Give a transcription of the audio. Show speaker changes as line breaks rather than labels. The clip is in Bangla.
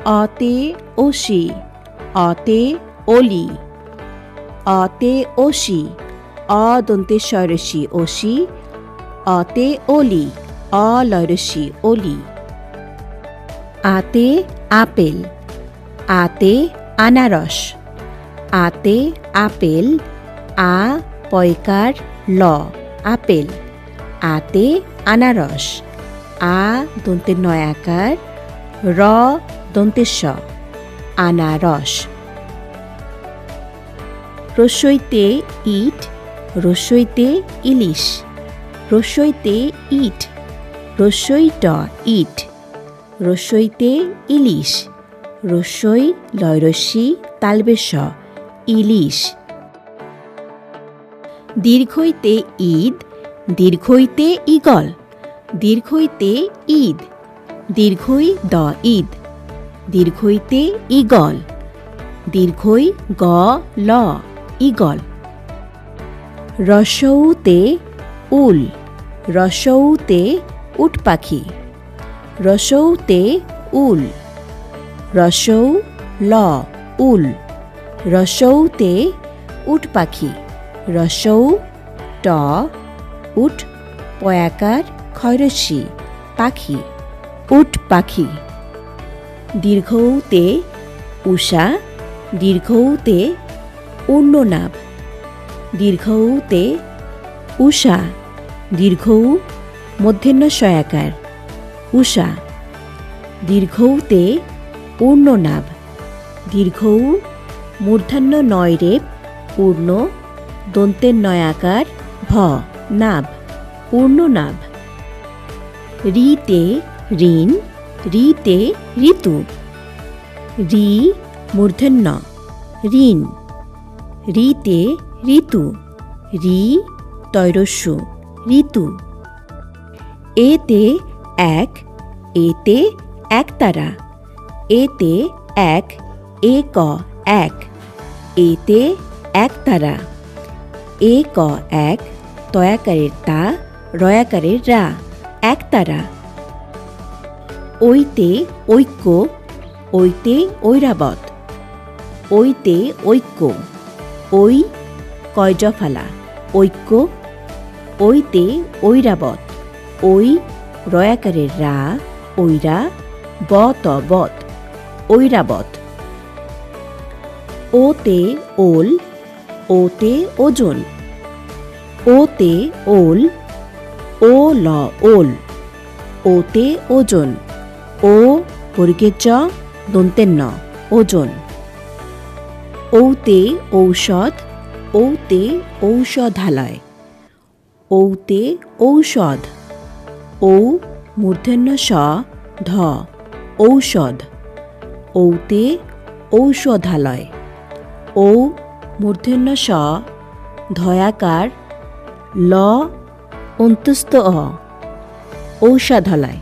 অতে ওষি অতে ওলি অতে ওষি অ দন্তে শরসি ওষি অতে ওলি অ লরসি ওলি আতে আপেল আতে আনারস আতে আপেল আ পয়কার ল আপেল আতে আনারস আ দন্তে নয়াকার র দন্তে স আনারস রসইতে ইট রসইতে ইলিশ রসইতে ইট রসইট ইট রসইতে ইলিশ রসই লয়রসি তালবেশ ইলিশ দীর্ঘইতে ঈদ দীর্ঘইতে ইগল দীর্ঘইতে ঈদ দীর্ঘই দ ঈদ দীর্ঘইতে ইগল দীর্ঘই গ ল ইগল রসৌতে উল রসৌতে উট পাখি রসৌতে উল রসৌ ল উল রসৌতে উট পাখি রসৌ ট উট পয়াকার খয়রসি পাখি উট পাখি দীর্ঘৌতে উষা দীর্ঘৌতে উন্ননাভ দীর্ঘৌতে উষা দীর্ঘৌ মধ্যাহ্ন সয়াকার উষা দীর্ঘৌতে পূর্ণনাভ দীর্ঘৌ মূর্ধন্য নয় রেপ পূর্ণ দন্তের নয়াকার ভ নাভ পূর্ণনাভ রিতে ঋণ রিতে ঋতু রি মূর্ধন্য ঋণ রিতে ঋতু রি তৈরস্যু ঋতু এতে এক এতে একতারা এতে এক এক এক এতে একতারা এক এক তয়াকারের তা রয়াকারের রা একতারা ওইতে ঐক্য ওইতে ঐরাবত ওইতে ঐক্য ওই কয়জফালা ঐক্য ওইতে ঐরাবত ওই রয়াকারের রা ঐরা বত বত ঐরাবত ওতে ওল ওতে ওজন ওতে ওল ও ল ওল ওতে ওজন ও বর্গের চ দন্তের ন ওজন ঔতে ঔষধ ঔতে ঔষধালয় ঔতে ঔষধ ঔ মূর্ধন্য স ধ ঔষধ ঔতে ঔষধালয় ঔ মূর্ধন্য স ধয়াকার ল অন্তস্থ অ ঔষধালয়